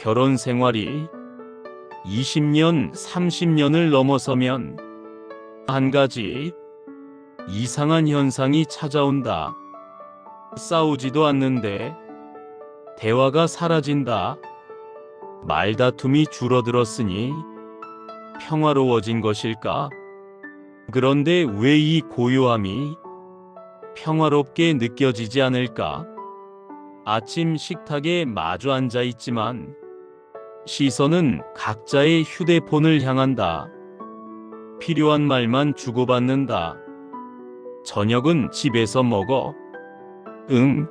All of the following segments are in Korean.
결혼 생활이 20년, 30년을 넘어서면 한 가지 이상한 현상이 찾아온다. 싸우지도 않는데 대화가 사라진다. 말다툼이 줄어들었으니 평화로워진 것일까? 그런데 왜 이 고요함이 평화롭게 느껴지지 않을까? 아침 식탁에 마주 앉아 있지만 시선은 각자의 휴대폰을 향한다. 필요한 말만 주고받는다. 저녁은 집에서 먹어. 응.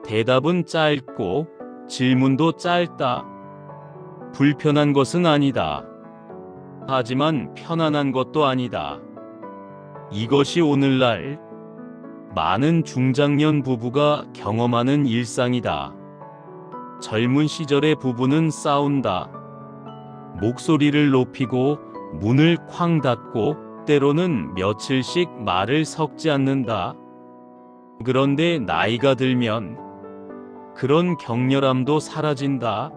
대답은 짧고 질문도 짧다. 불편한 것은 아니다. 하지만 편안한 것도 아니다. 이것이 오늘날 많은 중장년 부부가 경험하는 일상이다. 젊은 시절의 부부는 싸운다. 목소리를 높이고 문을 쾅 닫고 때로는 며칠씩 말을 섞지 않는다. 그런데 나이가 들면 그런 격렬함도 사라진다.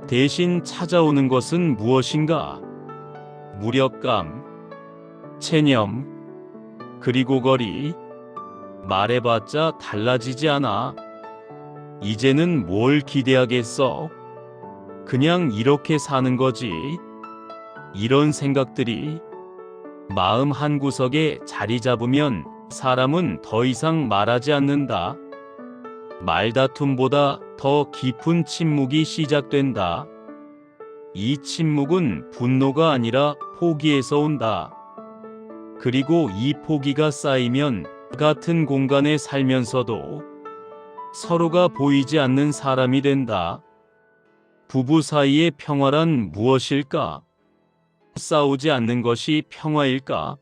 대신 찾아오는 것은 무엇인가? 무력감, 체념, 그리고 거리. 말해봤자 달라지지 않아. 이제는 뭘 기대하겠어? 그냥 이렇게 사는 거지. 이런 생각들이 마음 한구석에 자리 잡으면 사람은 더 이상 말하지 않는다. 말다툼보다 더 깊은 침묵이 시작된다. 이 침묵은 분노가 아니라 포기에서 온다. 그리고 이 포기가 쌓이면 같은 공간에 살면서도 서로가 보이지 않는 사람이 된다. 부부 사이의 평화란 무엇일까? 싸우지 않는 것이 평화일까?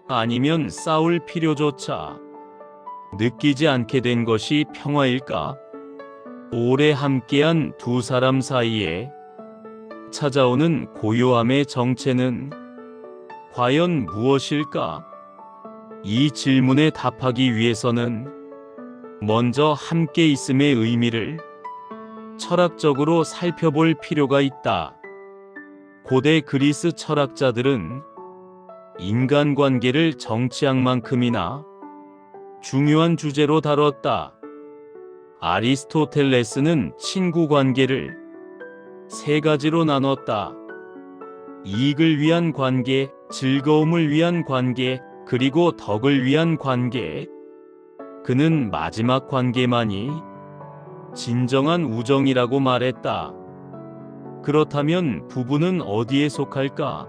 아니면 싸울 필요조차 느끼지 않게 된 것이 평화일까? 오래 함께한 두 사람 사이에 찾아오는 고요함의 정체는 과연 무엇일까? 이 질문에 답하기 위해서는 먼저 함께 있음의 의미를 철학적으로 살펴볼 필요가 있다. 고대 그리스 철학자들은 인간관계를 정치학만큼이나 중요한 주제로 다뤘다. 아리스토텔레스는 친구관계를 세 가지로 나눴다. 이익을 위한 관계, 즐거움을 위한 관계, 그리고 덕을 위한 관계. 그는 마지막 관계만이 진정한 우정이라고 말했다. 그렇다면 부부는 어디에 속할까?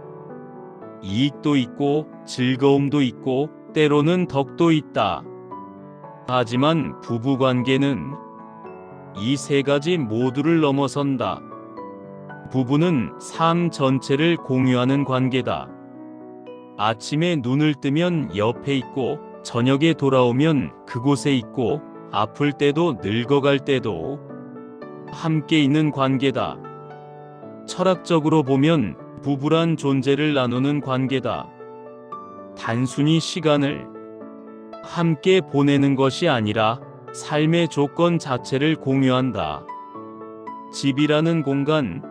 이익도 있고 즐거움도 있고 때로는 덕도 있다. 하지만 부부관계는 이 세 가지 모두를 넘어선다. 부부는 삶 전체를 공유하는 관계다. 아침에 눈을 뜨면 옆에 있고 저녁에 돌아오면 그곳에 있고 아플 때도 늙어갈 때도 함께 있는 관계다. 철학적으로 보면 부부란 존재를 나누는 관계다. 단순히 시간을 함께 보내는 것이 아니라 삶의 조건 자체를 공유한다. 집이라는 공간,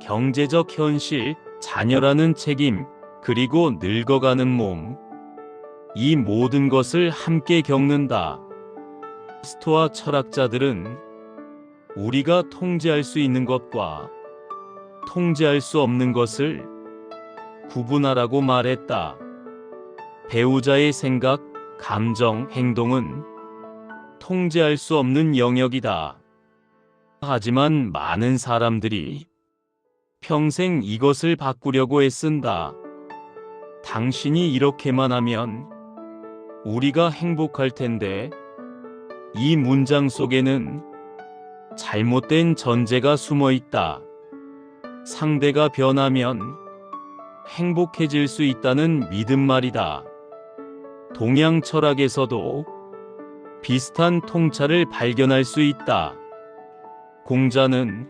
경제적 현실, 자녀라는 책임, 그리고 늙어가는 몸. 이 모든 것을 함께 겪는다. 스토아 철학자들은 우리가 통제할 수 있는 것과 통제할 수 없는 것을 구분하라고 말했다. 배우자의 생각, 감정, 행동은 통제할 수 없는 영역이다. 하지만 많은 사람들이 평생 이것을 바꾸려고 애쓴다. 당신이 이렇게만 하면 우리가 행복할 텐데. 이 문장 속에는 잘못된 전제가 숨어 있다. 상대가 변하면 행복해질 수 있다는 믿음 말이다. 동양 철학에서도 비슷한 통찰을 발견할 수 있다. 공자는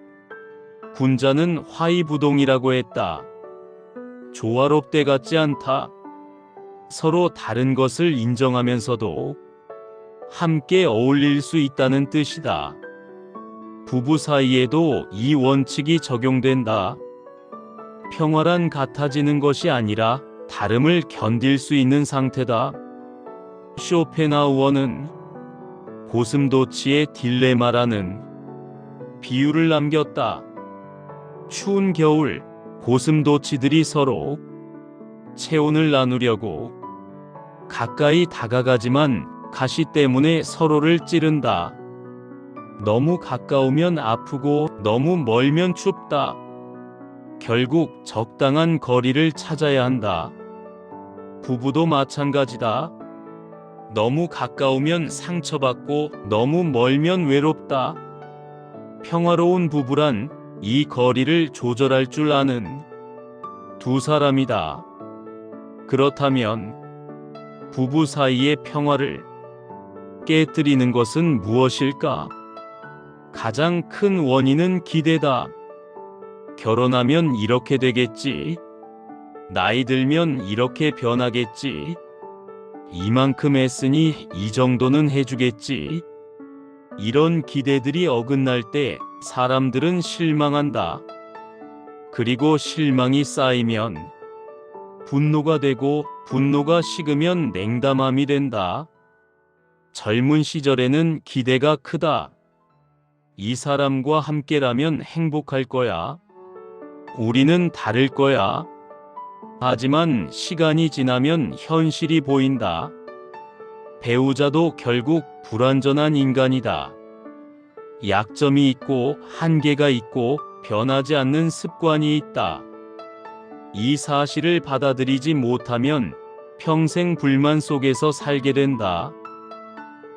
군자는 화이부동이라고 했다. 조화롭대 같지 않다. 서로 다른 것을 인정하면서도 함께 어울릴 수 있다는 뜻이다. 부부 사이에도 이 원칙이 적용된다. 평화란 같아지는 것이 아니라 다름을 견딜 수 있는 상태다. 쇼펜하우어는 고슴도치의 딜레마라는 비유를 남겼다. 추운 겨울, 고슴도치들이 서로 체온을 나누려고 가까이 다가가지만 가시 때문에 서로를 찌른다. 너무 가까우면 아프고 너무 멀면 춥다. 결국 적당한 거리를 찾아야 한다. 부부도 마찬가지다. 너무 가까우면 상처받고 너무 멀면 외롭다. 평화로운 부부란 이 거리를 조절할 줄 아는 두 사람이다. 그렇다면 부부 사이의 평화를 깨뜨리는 것은 무엇일까? 가장 큰 원인은 기대다. 결혼하면 이렇게 되겠지. 나이 들면 이렇게 변하겠지. 이만큼 했으니 이 정도는 해주겠지. 이런 기대들이 어긋날 때 사람들은 실망한다. 그리고 실망이 쌓이면 분노가 되고 분노가 식으면 냉담함이 된다. 젊은 시절에는 기대가 크다. 이 사람과 함께라면 행복할 거야. 우리는 다를 거야. 하지만 시간이 지나면 현실이 보인다. 배우자도 결국 불완전한 인간이다. 약점이 있고 한계가 있고 변하지 않는 습관이 있다. 이 사실을 받아들이지 못하면 평생 불만 속에서 살게 된다.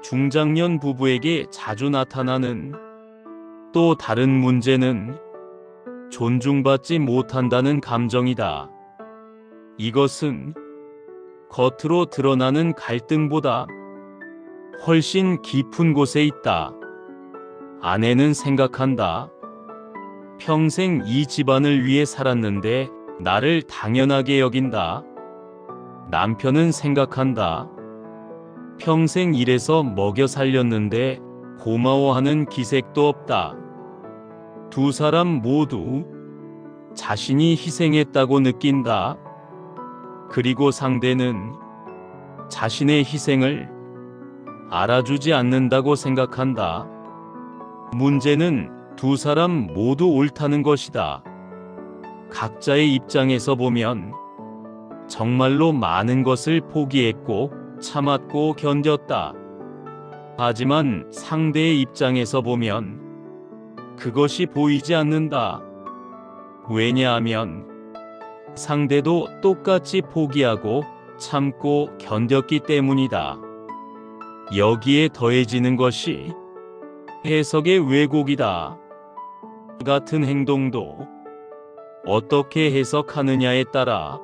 중장년 부부에게 자주 나타나는 또 다른 문제는 존중받지 못한다는 감정이다. 이것은 겉으로 드러나는 갈등보다 훨씬 깊은 곳에 있다. 아내는 생각한다. 평생 이 집안을 위해 살았는데 나를 당연하게 여긴다. 남편은 생각한다. 평생 일해서 먹여 살렸는데 고마워하는 기색도 없다. 두 사람 모두 자신이 희생했다고 느낀다. 그리고 상대는 자신의 희생을 알아주지 않는다고 생각한다. 문제는 두 사람 모두 옳다는 것이다. 각자의 입장에서 보면 정말로 많은 것을 포기했고 참았고 견뎠다. 하지만 상대의 입장에서 보면 그것이 보이지 않는다. 왜냐하면 상대도 똑같이 포기하고 참고 견뎠기 때문이다. 여기에 더해지는 것이 해석의 왜곡이다. 같은 행동도 어떻게 해석하느냐에 따라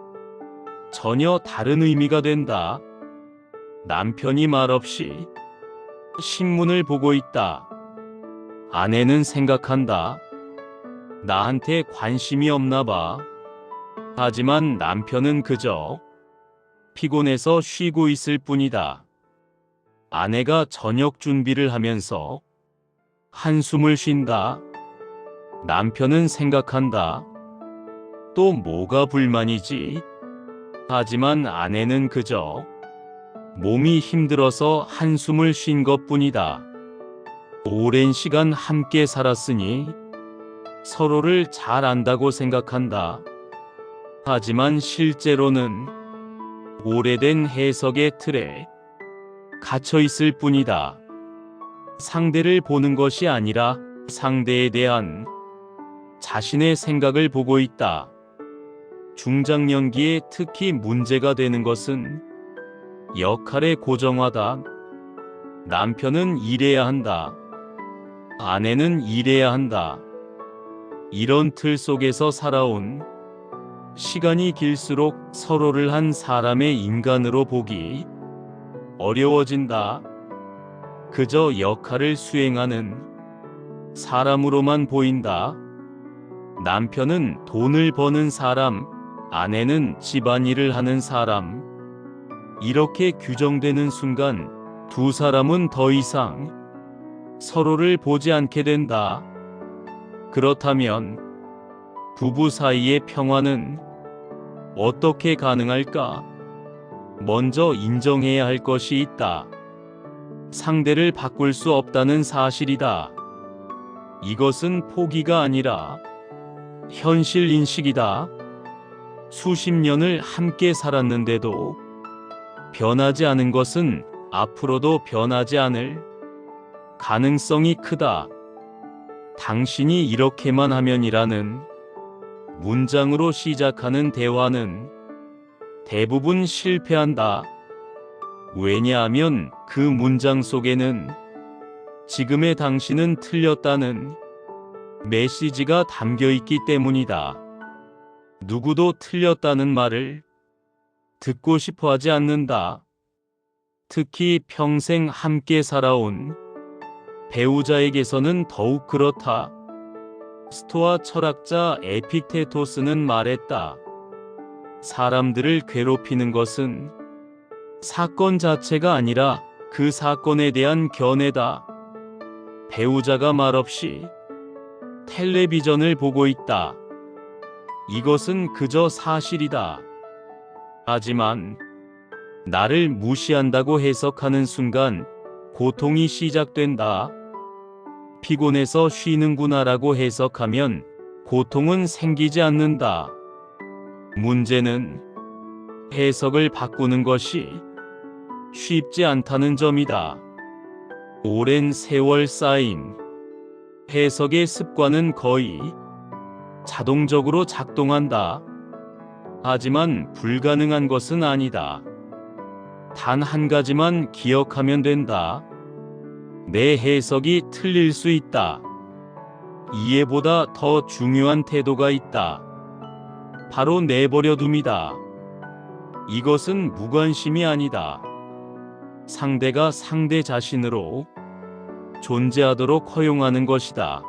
전혀 다른 의미가 된다. 남편이 말없이 신문을 보고 있다. 아내는 생각한다. 나한테 관심이 없나 봐. 하지만 남편은 그저 피곤해서 쉬고 있을 뿐이다. 아내가 저녁 준비를 하면서 한숨을 쉰다. 남편은 생각한다. 또 뭐가 불만이지? 하지만 아내는 그저 몸이 힘들어서 한숨을 쉰 것뿐이다. 오랜 시간 함께 살았으니 서로를 잘 안다고 생각한다. 하지만 실제로는 오래된 해석의 틀에 갇혀 있을 뿐이다. 상대를 보는 것이 아니라 상대에 대한 자신의 생각을 보고 있다. 중장년기에 특히 문제가 되는 것은 역할의 고정화다. 남편은 일해야 한다. 아내는 일해야 한다. 이런 틀 속에서 살아온 시간이 길수록 서로를 한 사람의 인간으로 보기 어려워진다. 그저 역할을 수행하는 사람으로만 보인다. 남편은 돈을 버는 사람, 아내는 집안일을 하는 사람. 이렇게 규정되는 순간 두 사람은 더 이상 서로를 보지 않게 된다. 그렇다면 부부 사이의 평화는 어떻게 가능할까? 먼저 인정해야 할 것이 있다. 상대를 바꿀 수 없다는 사실이다. 이것은 포기가 아니라 현실 인식이다. 수십 년을 함께 살았는데도 변하지 않은 것은 앞으로도 변하지 않을 가능성이 크다. 당신이 이렇게만 하면이라는 문장으로 시작하는 대화는 대부분 실패한다. 왜냐하면 그 문장 속에는 지금의 당신은 틀렸다는 메시지가 담겨 있기 때문이다. 누구도 틀렸다는 말을 듣고 싶어 하지 않는다. 특히 평생 함께 살아온 배우자에게서는 더욱 그렇다. 스토아 철학자 에픽테토스는 말했다. 사람들을 괴롭히는 것은 사건 자체가 아니라 그 사건에 대한 견해다. 배우자가 말없이 텔레비전을 보고 있다. 이것은 그저 사실이다. 하지만 나를 무시한다고 해석하는 순간 고통이 시작된다. 피곤해서 쉬는구나라고 해석하면 고통은 생기지 않는다. 문제는 해석을 바꾸는 것이 쉽지 않다는 점이다. 오랜 세월 쌓인 해석의 습관은 거의 자동적으로 작동한다. 하지만 불가능한 것은 아니다. 단 한 가지만 기억하면 된다. 내 해석이 틀릴 수 있다. 이해보다 더 중요한 태도가 있다. 바로 내버려 둠이다. 이것은 무관심이 아니다. 상대가 상대 자신으로 존재하도록 허용하는 것이다.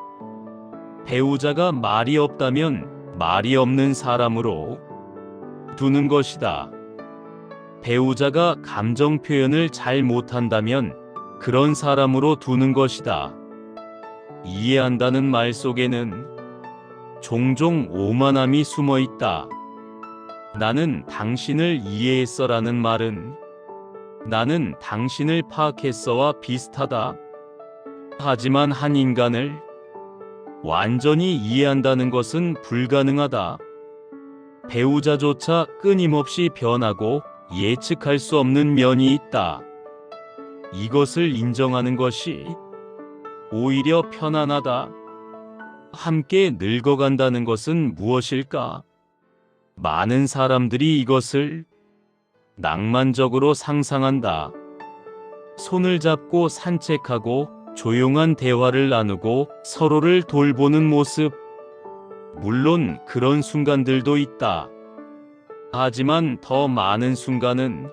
배우자가 말이 없다면 말이 없는 사람으로 두는 것이다. 배우자가 감정 표현을 잘 못한다면 그런 사람으로 두는 것이다. 이해한다는 말 속에는 종종 오만함이 숨어 있다. 나는 당신을 이해했어라는 말은 나는 당신을 파악했어와 비슷하다. 하지만 한 인간을 완전히 이해한다는 것은 불가능하다. 배우자조차 끊임없이 변하고 예측할 수 없는 면이 있다. 이것을 인정하는 것이 오히려 편안하다. 함께 늙어간다는 것은 무엇일까? 많은 사람들이 이것을 낭만적으로 상상한다. 손을 잡고 산책하고 조용한 대화를 나누고 서로를 돌보는 모습. 물론 그런 순간들도 있다. 하지만 더 많은 순간은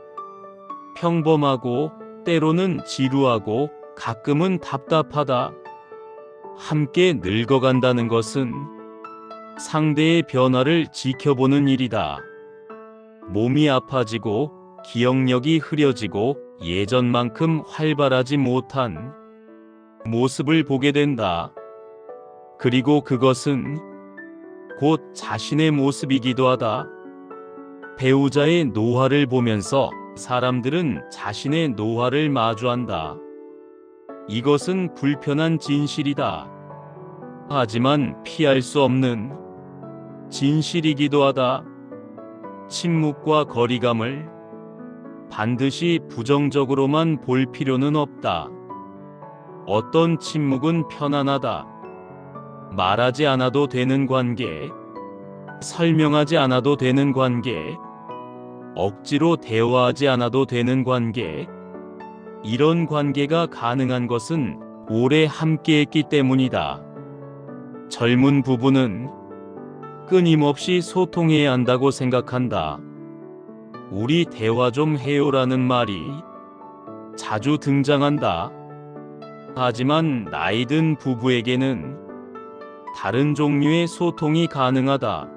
평범하고 때로는 지루하고 가끔은 답답하다. 함께 늙어간다는 것은 상대의 변화를 지켜보는 일이다. 몸이 아파지고 기억력이 흐려지고 예전만큼 활발하지 못한 모습을 보게 된다. 그리고 그것은 곧 자신의 모습이기도 하다. 배우자의 노화를 보면서 사람들은 자신의 노화를 마주한다. 이것은 불편한 진실이다. 하지만 피할 수 없는 진실이기도 하다. 침묵과 거리감을 반드시 부정적으로만 볼 필요는 없다. 어떤 침묵은 편안하다. 말하지 않아도 되는 관계, 설명하지 않아도 되는 관계, 억지로 대화하지 않아도 되는 관계. 이런 관계가 가능한 것은 오래 함께했기 때문이다. 젊은 부부는 끊임없이 소통해야 한다고 생각한다. 우리 대화 좀 해요라는 말이 자주 등장한다. 하지만 나이 든 부부에게는 다른 종류의 소통이 가능하다.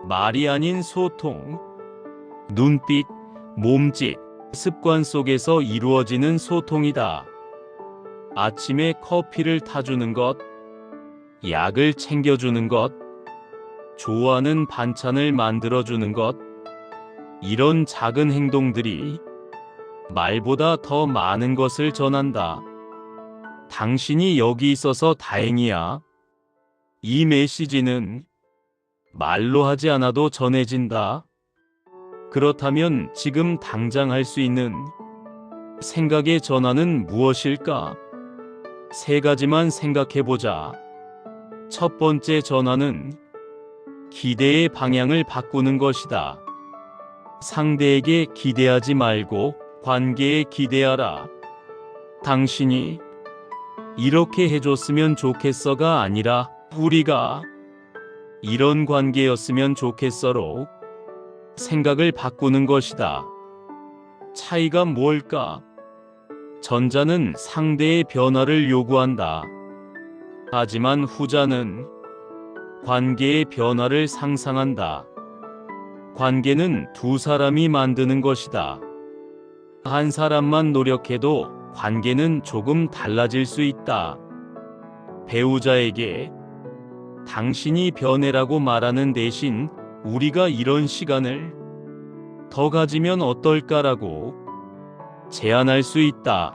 말이 아닌 소통, 눈빛, 몸짓, 습관 속에서 이루어지는 소통이다. 아침에 커피를 타주는 것, 약을 챙겨주는 것, 좋아하는 반찬을 만들어주는 것, 이런 작은 행동들이 말보다 더 많은 것을 전한다. 당신이 여기 있어서 다행이야. 이 메시지는 말로 하지 않아도 전해진다. 그렇다면 지금 당장 할 수 있는 생각의 전환은 무엇일까? 세 가지만 생각해보자. 첫 번째 전환은 기대의 방향을 바꾸는 것이다. 상대에게 기대하지 말고 관계에 기대하라. 당신이 이렇게 해줬으면 좋겠어가 아니라 우리가 이런 관계였으면 좋겠어로 생각을 바꾸는 것이다. 차이가 뭘까? 전자는 상대의 변화를 요구한다. 하지만 후자는 관계의 변화를 상상한다. 관계는 두 사람이 만드는 것이다. 한 사람만 노력해도 관계는 조금 달라질 수 있다. 배우자에게 당신이 변해라고 말하는 대신 우리가 이런 시간을 더 가지면 어떨까라고 제안할 수 있다.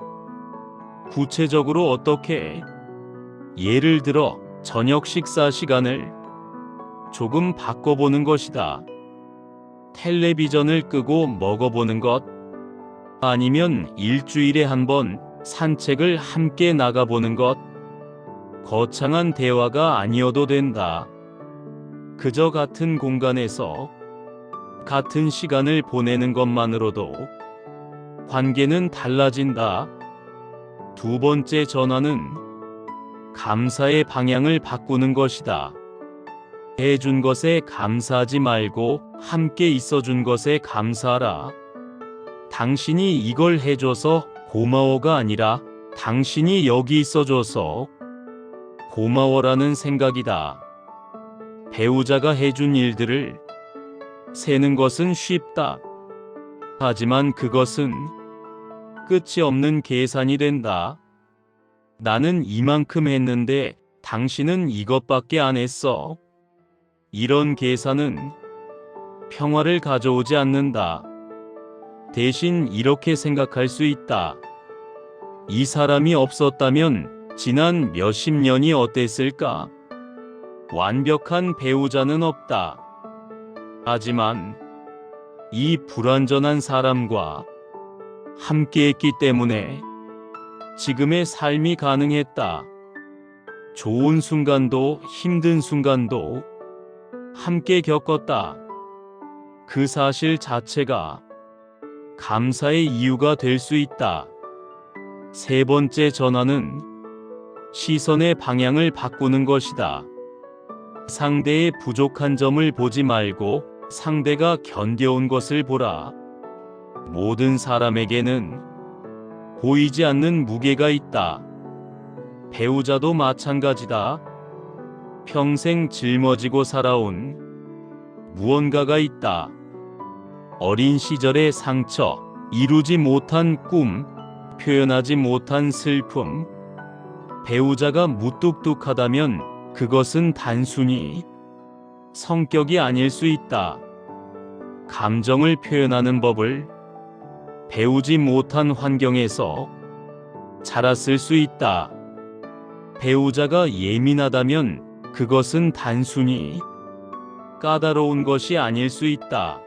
구체적으로 어떻게? 예를 들어 저녁 식사 시간을 조금 바꿔보는 것이다. 텔레비전을 끄고 먹어보는 것, 아니면 일주일에 한 번 산책을 함께 나가보는 것. 거창한 대화가 아니어도 된다. 그저 같은 공간에서 같은 시간을 보내는 것만으로도 관계는 달라진다. 두 번째 전환은 감사의 방향을 바꾸는 것이다. 해준 것에 감사하지 말고 함께 있어준 것에 감사하라. 당신이 이걸 해줘서 고마워가 아니라 당신이 여기 있어줘서 고마워라는 생각이다. 배우자가 해준 일들을 세는 것은 쉽다. 하지만 그것은 끝이 없는 계산이 된다. 나는 이만큼 했는데 당신은 이것밖에 안 했어. 이런 계산은 평화를 가져오지 않는다. 대신 이렇게 생각할 수 있다. 이 사람이 없었다면 지난 몇십 년이 어땠을까? 완벽한 배우자는 없다. 하지만 이 불완전한 사람과 함께했기 때문에 지금의 삶이 가능했다. 좋은 순간도 힘든 순간도 함께 겪었다. 그 사실 자체가 감사의 이유가 될 수 있다. 세 번째 전환은 시선의 방향을 바꾸는 것이다. 상대의 부족한 점을 보지 말고 상대가 견뎌온 것을 보라. 모든 사람에게는 보이지 않는 무게가 있다. 배우자도 마찬가지다. 평생 짊어지고 살아온 무언가가 있다. 어린 시절의 상처, 이루지 못한 꿈, 표현하지 못한 슬픔. 배우자가 무뚝뚝하다면 그것은 단순히 성격이 아닐 수 있다. 감정을 표현하는 법을 배우지 못한 환경에서 자랐을 수 있다. 배우자가 예민하다면 그것은 단순히 까다로운 것이 아닐 수 있다.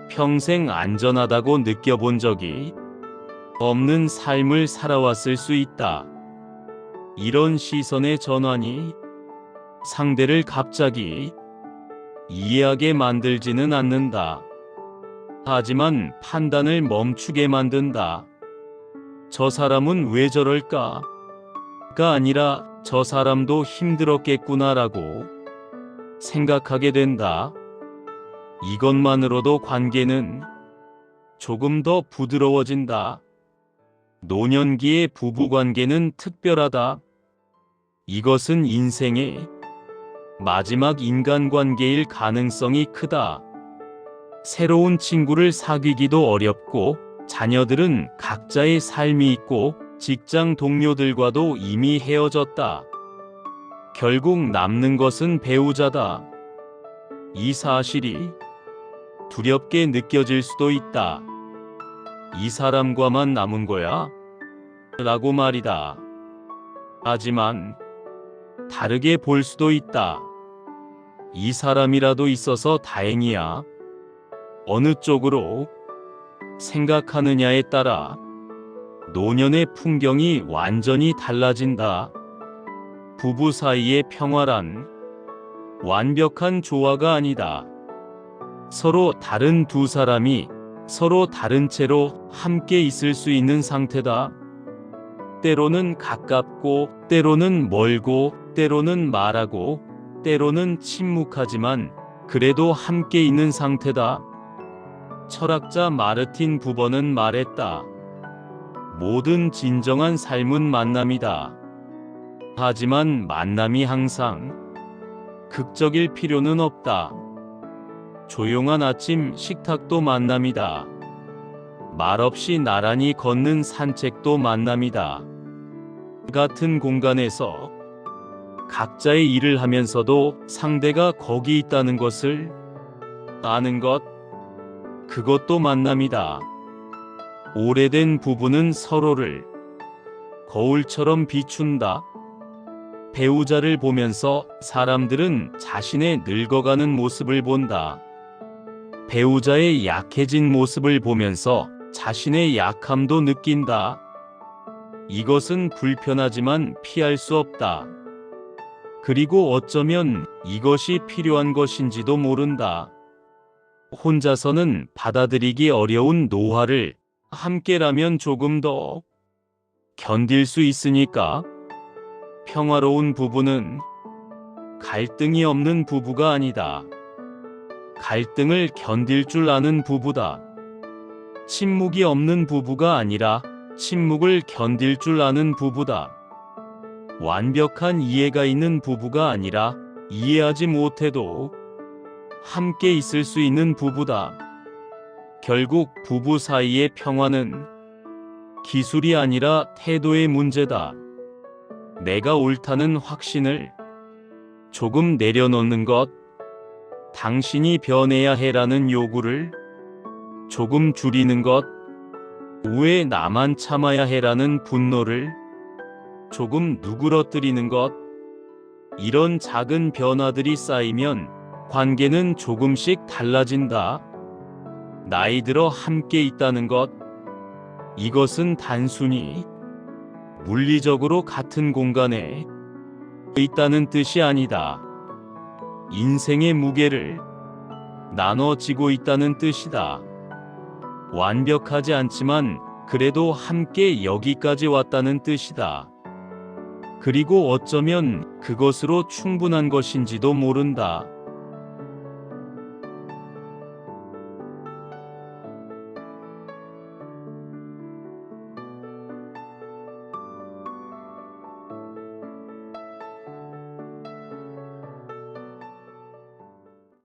평생 안전하다고 느껴본 적이 없는 삶을 살아왔을 수 있다. 이런 시선의 전환이 상대를 갑자기 이해하게 만들지는 않는다. 하지만 판단을 멈추게 만든다. 저 사람은 왜 저럴까? 가 아니라 저 사람도 힘들었겠구나라고 생각하게 된다. 이것만으로도 관계는 조금 더 부드러워진다. 노년기의 부부관계는 특별하다. 이것은 인생의 마지막 인간관계일 가능성이 크다. 새로운 친구를 사귀기도 어렵고 자녀들은 각자의 삶이 있고 직장 동료들과도 이미 헤어졌다. 결국 남는 것은 배우자다. 이 사실이 두렵게 느껴질 수도 있다. 이 사람과만 남은 거야? 라고 말이다. 하지만 다르게 볼 수도 있다. 이 사람이라도 있어서 다행이야. 어느 쪽으로 생각하느냐에 따라 노년의 풍경이 완전히 달라진다. 부부 사이의 평화란 완벽한 조화가 아니다. 서로 다른 두 사람이 서로 다른 채로 함께 있을 수 있는 상태다. 때로는 가깝고, 때로는 멀고, 때로는 말하고, 때로는 침묵하지만 그래도 함께 있는 상태다. 철학자 마르틴 부버는 말했다. 모든 진정한 삶은 만남이다. 하지만 만남이 항상 극적일 필요는 없다. 조용한 아침 식탁도 만남이다. 말없이 나란히 걷는 산책도 만남이다. 같은 공간에서 각자의 일을 하면서도 상대가 거기 있다는 것을 아는 것, 그것도 만남이다. 오래된 부부는 서로를 거울처럼 비춘다. 배우자를 보면서 사람들은 자신의 늙어가는 모습을 본다. 배우자의 약해진 모습을 보면서 자신의 약함도 느낀다. 이것은 불편하지만 피할 수 없다. 그리고 어쩌면 이것이 필요한 것인지도 모른다. 혼자서는 받아들이기 어려운 노화를 함께라면 조금 더 견딜 수 있으니까. 평화로운 부부는 갈등이 없는 부부가 아니다. 갈등을 견딜 줄 아는 부부다. 침묵이 없는 부부가 아니라 침묵을 견딜 줄 아는 부부다. 완벽한 이해가 있는 부부가 아니라 이해하지 못해도 함께 있을 수 있는 부부다. 결국 부부 사이의 평화는 기술이 아니라 태도의 문제다. 내가 옳다는 확신을 조금 내려놓는 것, 당신이 변해야 해라는 요구를 조금 줄이는 것, 왜 나만 참아야 해라는 분노를 조금 누그러뜨리는 것, 이런 작은 변화들이 쌓이면 관계는 조금씩 달라진다. 나이 들어 함께 있다는 것, 이것은 단순히 물리적으로 같은 공간에 있다는 뜻이 아니다. 인생의 무게를 나눠지고 있다는 뜻이다. 완벽하지 않지만 그래도 함께 여기까지 왔다는 뜻이다. 그리고 어쩌면 그것으로 충분한 것인지도 모른다.